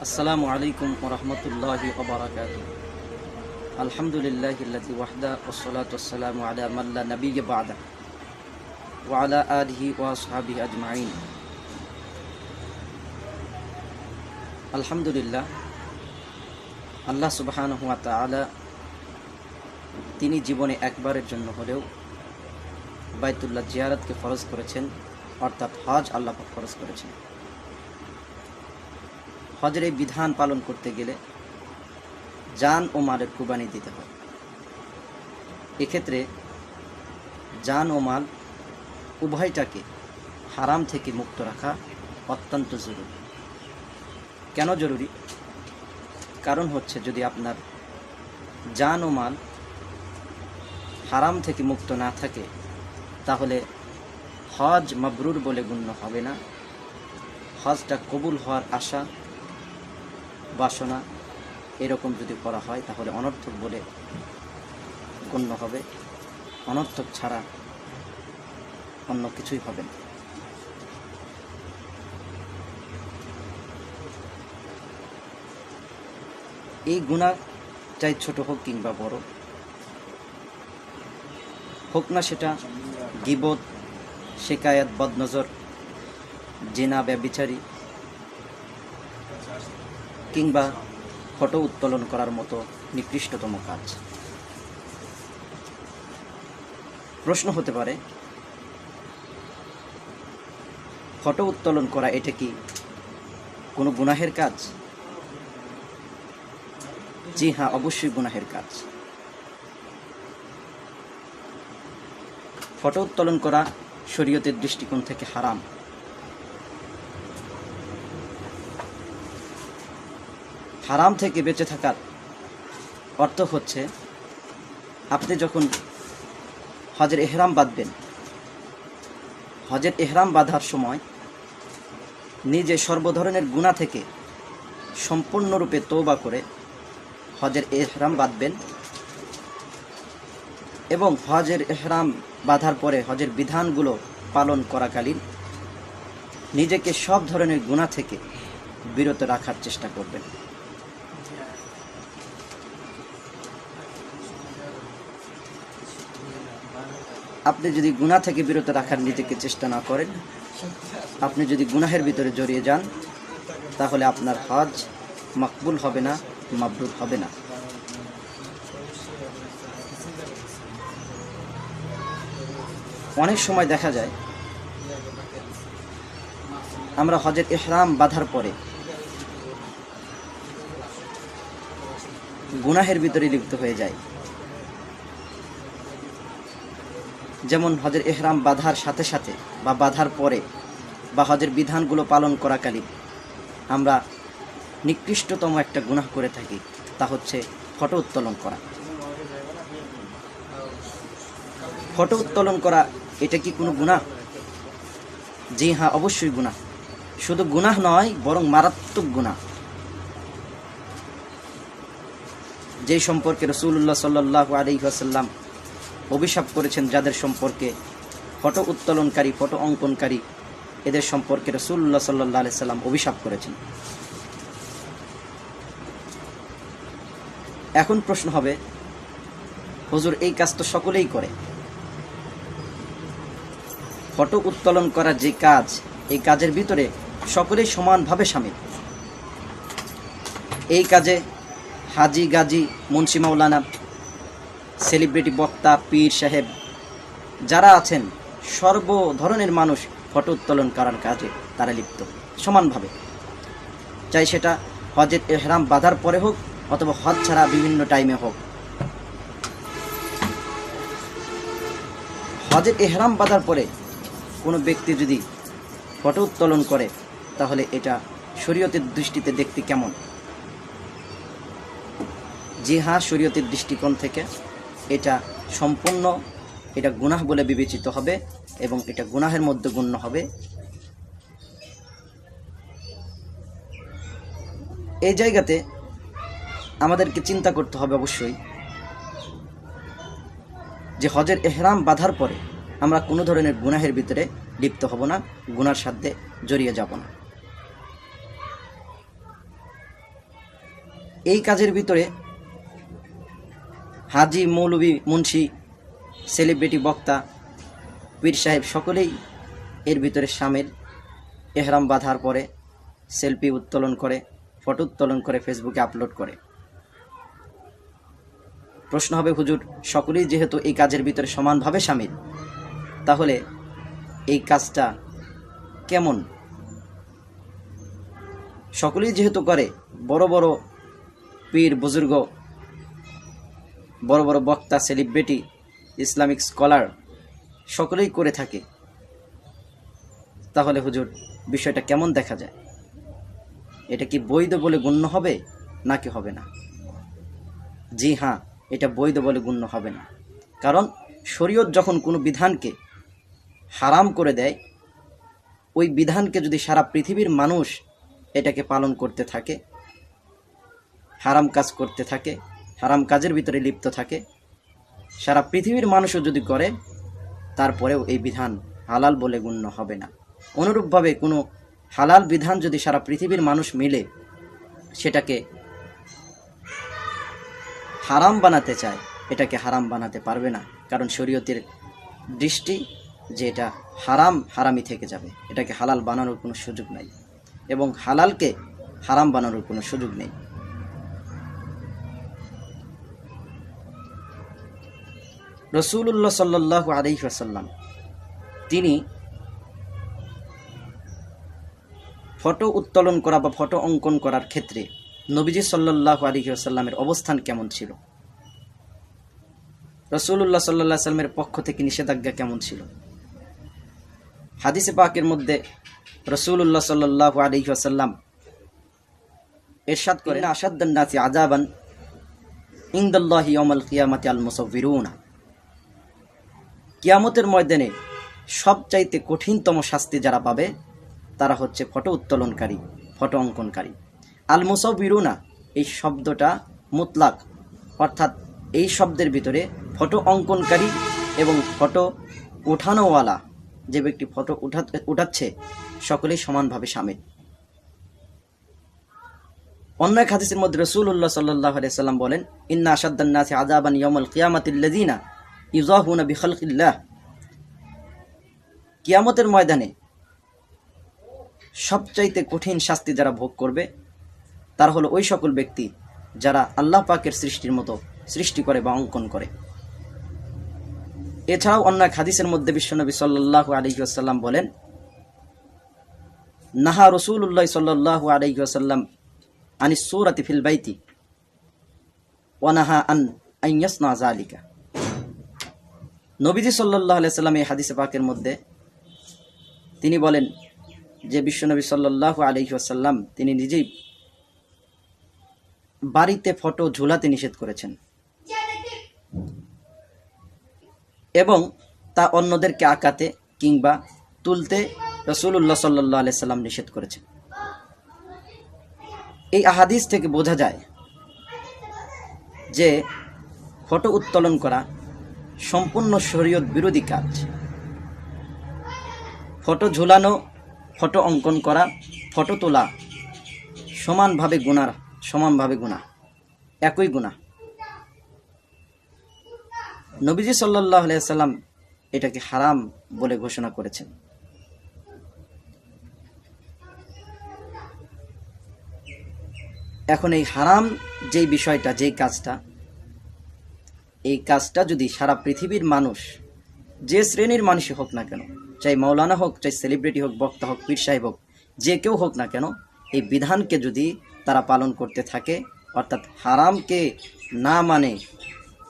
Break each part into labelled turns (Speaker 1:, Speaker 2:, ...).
Speaker 1: আসসালামু আলাইকুম ওয়া রাহমাতুল্লাহি ওয়া বারাকাতুহু। আলহামদুলিল্লাহিল্লাযী ওয়াহদা ওয়াসসালাতু ওয়াসসালামু আলা মান লা নাবিয়্যা বা'দা ওয়া আলা আলিহি ওয়া আসহাবিহি আজমাইন। আলহামদুলিল্লাহ, আল্লাহ সুবহানাহু ওয়া তাআলা তিনি জীবনে একবারের জন্য হলেও বাইতুল্লাহ জিয়ারতকে ফরজ করেছেন, অর্থাৎ হজ আল্লাহ পাক ফরজ করেছেন। হজের এই বিধান পালন করতে গেলে জান ও মালের কুরবানি দিতে হয়। এক্ষেত্রে জান ও মাল উভয়টাকে হারাম থেকে মুক্ত রাখা অত্যন্ত জরুরি। কেন জরুরি? কারণ হচ্ছে, যদি আপনার জান ও মাল হারাম থেকে মুক্ত না থাকে তাহলে হজ মাবরুর বলে গণ্য হবে না। হজটা কবুল হওয়ার আশা বাসনা এরকম যদি করা হয় তাহলে অনর্থক বলে গণ্য হবে। অনর্থক ছাড়া অন্য কিছুই হবে না। এই গুনাহ চাই ছোট হোক কিংবা বড় হোক না, সেটা গীবত, শিকায়াত, বদনজর, জিনা, ব্যভিচারী কিংবা ফটো উত্তোলন করার মতো নিকৃষ্টতম কাজ। প্রশ্ন হতে পারে, ফটো উত্তোলন করা এটা কি কোনো গুনাহের কাজ? জি হ্যাঁ, অবশ্যই গুনাহের কাজ। ফটো উত্তোলন করা শরীয়তের দৃষ্টিকোণ থেকে হারাম। হারাম থেকে বেঁচে থাকার অর্থ হচ্ছে, আপনি যখন হজের ইহরাম বাঁধবেন, হজের ইহরাম বাঁধার সময় নিজে সর্বধরনের গুনাহ থেকে সম্পূর্ণরূপে তওবা করে হজের ইহরাম বাঁধবেন এবং হজের ইহরাম বাঁধার পরে হজের বিধানগুলো পালন করাকালীন নিজেকে সব ধরনের গুনাহ থেকে বিরত রাখার চেষ্টা করবেন। আপনি যদি গুনাহ থেকে বিরত রাখার নিজেকে চেষ্টা না করেন, আপনি যদি গুনাহের ভিতরে জড়িয়ে যান, তাহলে আপনার হজ মকবুল হবে না, মাবরুর হবে না। অনেক সময় দেখা যায় আমরা হজের ইহরাম বাঁধার পরে গুনাহের ভিতরে লিপ্ত হয়ে যাই। যেমন হজের ইহরাম বাঁধার সাথে সাথে বা বাঁধার পরে বা হজের বিধানগুলো পালন করাকালীন আমরা নিকৃষ্টতম একটা গুনাহ করে থাকি, তা হচ্ছে ফটো উত্তোলন করা। ফটো উত্তোলন করা এটা কি কোনো গুনাহ? জি হ্যাঁ, অবশ্যই গুনাহ। শুধু গুনাহ নয়, বরং মারাত্মক গুনাহ, যেই সম্পর্কে রাসূলুল্লাহ সাল্লাল্লাহু আলাইহি ওয়াসাল্লাম অভিশাপ করেছেন, যাদের সম্পর্কে ফটো উত্তোলনকারী, ফটো অঙ্কনকারী, এদের সম্পর্কে রাসূলুল্লাহ সাল্লাল্লাহু আলাইহি ওয়াসাল্লাম অভিশাপ করেছেন। এখন প্রশ্ন হবে, হুজুর এই কাজ তো সকলেই করে। ফটো উত্তোলন করা যে কাজ, এই কাজের ভিতরে সকলেই সমানভাবে শামিল। এই কাজে হাজি, গাজী, মুন্সি, মাওলানা, সেলিব্রিটি, বক্তা, পীর সাহেব যারা আছেন, সর্ব ধরনের মানুষ ফটো উত্তোলন করার কাজে তারা লিপ্ত সমানভাবে, চাই সেটা হজের ইহরাম বাঁধার পরে হোক অথবা হজ ছাড়া বিভিন্ন টাইমে হোক। হজের ইহরাম বাঁধার পরে কোনো ব্যক্তি যদি ফটো উত্তোলন করে তাহলে এটা শরীয়তের দৃষ্টিতে দেখতে কেমন? জি হ্যাঁ, শরীয়তের দৃষ্টিকোণ থেকে এটা সম্পূর্ণ এটা গুনাহ বলে বিবেচিত হবে এবং এটা গুনাহের মধ্যে গণ্য হবে। এই জায়গাতে আমাদেরকে চিন্তা করতে হবে অবশ্যই যে হজের ইহরাম বাঁধার পরে আমরা কোনো ধরনের গুনাহের ভিতরে লিপ্ত হব না, গুনার সাথে জড়িয়ে যাব না। এই কাজের ভিতরে হাজি, মৌলভী, মুন্সি, সেলিব্রিটি, বক্তা, পীর সাহেব সকলেই এর ভিতরে শামিল। এহরাম বাঁধার পরে সেলফি উত্তোলন করে, ফটো উত্তোলন করে ফেসবুকে আপলোড করে। প্রশ্ন হবে, হুজুর সকলেই যেহেতু এই কাজের ভিতরে সমানভাবে শামিল, তাহলে এই কাজটা কেমন? সকলেই যেহেতু করে, বড় বড় পীর বুজুর্গ, বড় বড় বক্তা, সেলিব্রিটি, ইসলামিক স্কলার সকলেই করে থাকে, তাহলে হুজুর বিষয়টা কেমন দেখা যায়? এটা কি বৈধ বলে গণ্য হবে নাকি হবে না? জি হ্যাঁ, এটা বৈধ বলে গণ্য হবে না। কারণ শরীয়ত যখন কোনো বিধানকে হারাম করে দেয়, ওই বিধানকে যদি সারা পৃথিবীর মানুষ এটাকে পালন করতে থাকে, হারাম কাজ করতে থাকে, হারাম কাজের ভিতরে লিপ্ত থাকে, সারা পৃথিবীর মানুষও যদি করে, তারপরেও এই বিধান হালাল বলে গণ্য হবে না। অনুরূপভাবে কোনো হালাল বিধান যদি সারা পৃথিবীর মানুষ মিলে সেটাকে হারাম বানাতে চায়, এটাকে হারাম বানাতে পারবে না। কারণ শরীয়তের দৃষ্টি যে এটা হারাম, হারামই থেকে যাবে, এটাকে হালাল বানানোর কোনো সুযোগ নেই, এবং হালালকে হারাম বানানোর কোনো সুযোগ নেই। রাসূলুল্লাহ সাল্লাল্লাহু আলাইহি ওয়াসাল্লাম তিনি ফটো উত্তোলন করা বা ফটো অঙ্কন করার ক্ষেত্রে নবীজি সাল্লাল্লাহু আলাইহি ওয়াসাল্লামের অবস্থান কেমন ছিল? রাসূলুল্লাহ সাল্লাল্লাহু আলাইহি ওয়াসাল্লামের পক্ষ থেকে নিষেধাজ্ঞা কেমন ছিল? হাদিসে পাকের মধ্যে রাসূলুল্লাহ সাল্লাল্লাহু আলাইহি ওয়াসাল্লাম ইরশাদ করেন, আশাদ্দান নাসি আযাবান ইনদাল্লাহি ইয়াউমাল কিয়ামাতি আল মুসাউবিরুনা। কিয়ামতের ময়দানে সবচাইতে কঠিনতম শাস্তি যারা পাবে তারা হচ্ছে ফটো উত্তোলনকারী, ফটো অঙ্কনকারী। আল মুসাউবিরুনা এই শব্দটা মুতলাক, অর্থাৎ এই শব্দের ভিতরে ফটো অঙ্কনকারী এবং ফটো উঠানোওয়ালা, যে ব্যক্তি ফটো উঠাচ্ছে, সকলেই সমানভাবে শামিল। অন্য এক হাদিসের মধ্যে রাসূলুল্লাহ সাল্লাল্লাহু আলাইহি ওয়াসাল্লাম বলেন, ইন্না আশাদ্দান নাসি আযাবান ইয়াউমাল কিয়ামাতিল লাযিনা ইউযাহুনা বিখালকিল্লাহ। কিয়ামতের ময়দানে সবচাইতে কঠিন শাস্তি যারা ভোগ করবে তারা হলো ওই সকল ব্যক্তি যারা আল্লাহ পাকের সৃষ্টির মতো সৃষ্টি করে বা অঙ্কন করে। এছাড়াও অন্য এক হাদিসের মধ্যে বিশ্বনবী সাল্লাল্লাহু আলাইহি ওয়াসাল্লাম বলেন, নাহা রাসূলুল্লাহ সাল্লাল্লাহু আলাইহি ওয়াসাল্লাম আনিস সূরাতি ফিল বাইতি ওয়া নাহা আন ইয়াসনা যালিকা। নবীজি সাল্লাল্লাহু আলাইহি ওয়াসাল্লাম এই হাদিসে পাকের মধ্যে তিনি বলেন যে বিশ্বনবী সাল্লাল্লাহু আলাইহি ওয়াসাল্লাম তিনি নিজেই বাড়িতে ফটো ঝুলাতে নিষেধ করেছেন এবং তা অন্যদেরকে আঁকাতে কিংবা তুলতে রাসূলুল্লাহ সাল্লাল্লাহু আলাইহি ওয়াসাল্লাম নিষেধ করেছেন। এই আহাদিস থেকে বোঝা যায় যে ফটো উত্তোলন করা সম্পূর্ণ শরীয়ত বিরোধী কাজ। ফটো ঝুলানো, ফটো অঙ্কন করা, ফটো তোলা সমানভাবে গুনাহ, একই গুনাহ। নবীজি সাল্লাল্লাহু আলাইহি ওয়াসাল্লাম এটাকে হারাম বলে ঘোষণা করেছেন। এখন এই হারাম যেই বিষয়টা, যেই কাজটা, এই কাজটা যদি সারা পৃথিবীর মানুষ, যে শ্রেণীর মানুষই হোক না কেন, চাই মাওলানা হোক, চাই সেলিব্রিটি হোক, বক্তা হোক, পীর সাহেব হোক, যে কেউ হোক না কেন, এই বিধানকে যদি তারা পালন করতে থাকে, অর্থাৎ হারামকে না মানে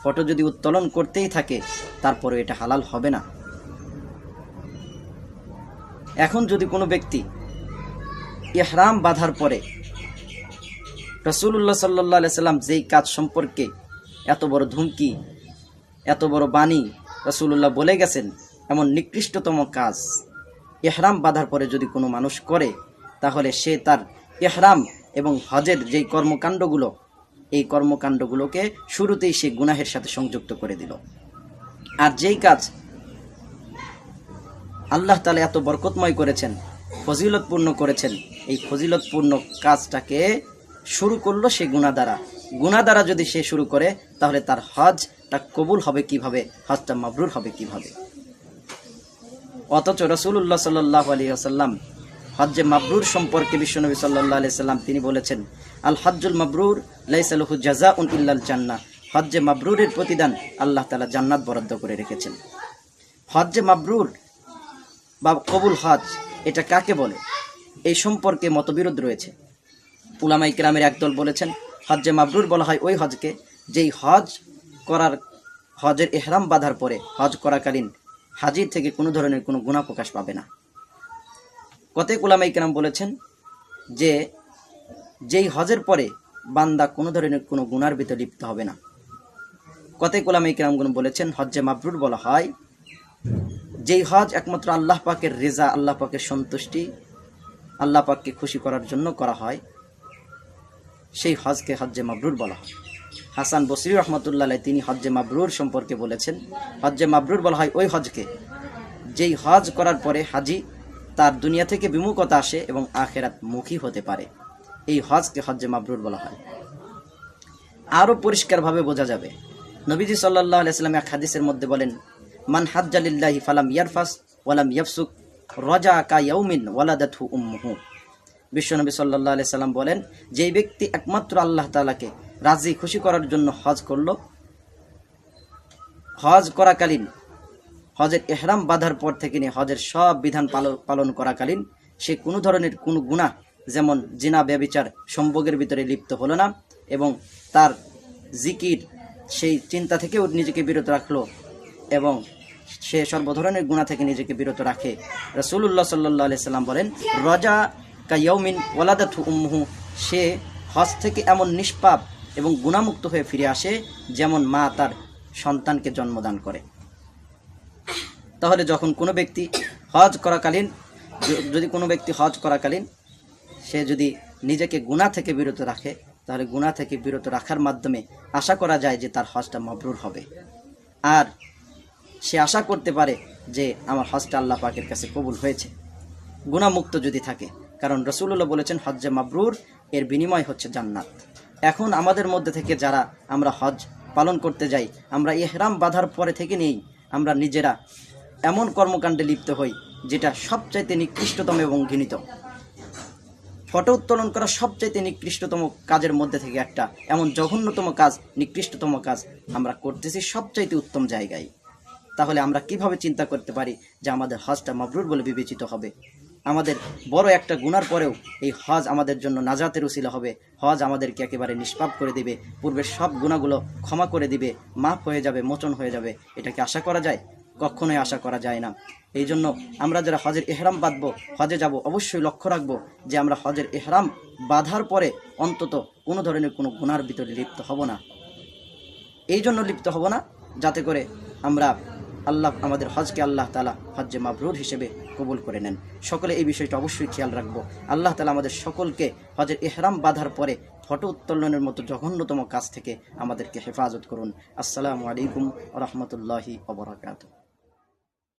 Speaker 1: ফটো যদি উত্তোলন করতেই থাকে, তারপরে এটা হালাল হবে না। এখন যদি কোনো ব্যক্তি ইহরাম বাঁধার পরে রাসূলুল্লাহ সাল্লাল্লাহু আলাইহি ওয়াসাল্লাম যেই কাজ সম্পর্কে এত বড় ধুমকি, এত বড় বাণী রাসূলুল্লাহ বলে গেছেন, এমন নিকৃষ্টতম কাজ ইহরাম বাঁধার পরে যদি কোনো মানুষ করে, তাহলে সে তার ইহরাম এবং হজের যেই কর্মকাণ্ডগুলো, এই কর্মকাণ্ডগুলোকে শুরুতেই সে গুনাহের সাথে সংযুক্ত করে দিল। আর যেই কাজ আল্লাহ তাআলা এত বরকতময় করেছেন, ফজিলতপূর্ণ করেছেন, এই ফজিলতপূর্ণ কাজটাকে শুরু করলো সে গুনাহ দ্বারা যদি সে শুরু করে, তাহলে তার হজটা কবুল হবে কিভাবে, হজটা মাবরুর হবে কিভাবে? অথচ রাসূলুল্লাহ সাল্লাল্লাহু আলাইহি ওয়াসাল্লাম হজ্জে মাবরুর সম্পর্কে বিশ্বনবী সাল্লাল্লাহু আলাইহি সাল্লাম তিনি বলেছেন, আল হজ্জুল মাবরুর লাইসা লাহু জাযাউন ইল্লাল জান্নাহ। হজ্জে মাবরুরের প্রতিদান আল্লাহ তাআলা জান্নাত বরাদ্দ করে রেখেছেন। হজ্জে মাবরুর বা কবুল হজ এটা কাকে বলে, এই সম্পর্কে মতবিরোধ রয়েছে। উলামায়ে কেরামের একদল বলেছেন হজ্জে মাবরুর বলা হয় ওই হজকে যেই হজের ইহরাম বাঁধার পরে হজ করাকালীন হাজির থেকে কোনো ধরনের কোনো গুনাহ প্রকাশ পাবে না। কতক উলামায়ে কেরাম বলেছেন যে যেই হজের পরে বান্দা কোনো ধরনের কোনো গুনার ভিতরে লিপ্ত হবে না। কতক উলামায়ে কেরামগণ বলেছেন হজ্জে মাবরুর বলা হয় যেই হজ একমাত্র আল্লাহ পাকের রেজা, আল্লাহ পাকের সন্তুষ্টি, আল্লাহ পাককে খুশি করার জন্য করা হয়, সেই হজকে হজ্জে মাবরুর বলা হয়। হাসান বসরি রহমতুল্লাহ আলাইহি তিনি হজ্জে মাবরুর সম্পর্কে বলেছেন, হজ্জে মাবরুর বলা হয় ওই হজকে যেই হজ করার পরে হাজি তার দুনিয়া থেকে বিমুখতা আসে এবং আখিরাত মুখী হতে পারে, এই হজকে হজ্জে মাবরুর বলা হয়। আরও পরিষ্কারভাবে বোঝা যাবে, নবীজি সাল্লাল্লাহু আলাইহি ওয়াসাল্লাম এক হাদিসের মধ্যে বলেন, মান হাজ্জা লিল্লাহি ফালাম ইয়ারফাস ওয়ালাম ইয়াফসুক রাজা কা ইয়াউমিন ওয়ালাদাতহু উম্মুহু। বিশ্বনবী সাল্লাল্লাহু আলাইহি সাল্লাম বলেন, যেই ব্যক্তি একমাত্র আল্লাহ তাআলাকে রাজি খুশি করার জন্য হজ করলো, হজ করাকালীন হজের ইহরাম বাঁধার পর থেকে নিয়ে হজের সব বিধান পালন করাকালীন সে কোনো ধরনের কোনো গুনাহ, যেমন জিনা, ব্যভিচার, সম্ভোগের ভিতরে লিপ্ত হলো না এবং তার জিকির সেই চিন্তা থেকেও নিজেকে বিরত রাখলো এবং সে সর্ব ধরনের গুনাহ থেকে নিজেকে বিরত রাখে। রাসূলুল্লাহ সাল্লাল্লাহু আলাইহি সাল্লাম বলেন, রাজা কা ইয়াউমিন ওয়ালাদাতহু উম্মুহু, সে হজ থেকে এমন নিষ্পাপ এবং গুনাহমুক্ত হয়ে ফিরে আসে যেমন মা তার সন্তানকে জন্মদান করে। তাহলে যখন কোনো ব্যক্তি হজ করাকালীন সে যদি নিজেকে গুনাহ থেকে বিরত রাখে, তাহলে গুনাহ থেকে বিরত রাখার মাধ্যমে আশা করা যায় যে তার হজটা মাবরুর হবে। আর সে আশা করতে পারে যে আমার হজটা আল্লাহ পাকের কাছে কবুল হয়েছে, গুনাহমুক্ত যদি থাকে। কারণ রাসূলুল্লাহ বলেছেন হজ্জে মাবরুর এর বিনিময় হচ্ছে জান্নাত। এখন আমাদের মধ্যে থেকে যারা আমরা হজ পালন করতে যাই, আমরা ইহরাম বাঁধার পরে থেকে নিয়েই আমরা নিজেরা এমন কর্মকাণ্ডে লিপ্ত হই যেটা সবচাইতে নিকৃষ্টতম এবং ঘৃণিত। ফটো উত্তোলন করা সবচাইতে নিকৃষ্টতম কাজের মধ্যে থেকে একটা, এমন জঘন্যতম কাজ, নিকৃষ্টতম কাজ আমরা করতেছি সবচাইতে উত্তম জায়গায়। তাহলে আমরা কিভাবে চিন্তা করতে পারি যে আমাদের হজটা মাবরুর বলে বিবেচিত হবে? আমাদের বড় একটা গুনার পরেও এই হজ আমাদের জন্য নাজাতের উসিলা হবে, হজ আমাদেরকে একেবারে নিষ্পাপ করে দিবে, পূর্বের সব গুনাহগুলো ক্ষমা করে দিবে, মাফ হয়ে যাবে, মোচন হয়ে যাবে। এটাকে আশা করা যায়? কখনোই আশা করা যায় না। এই জন্য আমরা যারা হজের ইহরাম বাঁধবো, হজে যাব, অবশ্যই লক্ষ্য রাখবো যে আমরা হজের ইহরাম বাঁধার পরে অন্তত কোনো ধরনের কোনো গুনার ভিতরে লিপ্ত হব না। এই জন্য লিপ্ত হব না যাতে করে আমরা আমাদের হজকে আল্লাহ তাআলা হজ্জে মাবরুর হিসেবে কবুল করে নেন। সকলে এই বিষয়টা অবশ্যই খেয়াল রাখবো। আল্লাহ তাআলা আমাদের সকলকে হজের ইহরাম বাঁধার পরে ফটো উত্তোলনের মতো জঘন্যতম কাজ থেকে আমাদেরকে হেফাজত করুন। আসসালামু আলাইকুম ওয়া রাহমাতুল্লাহি ওয়া বারাকাতুহু।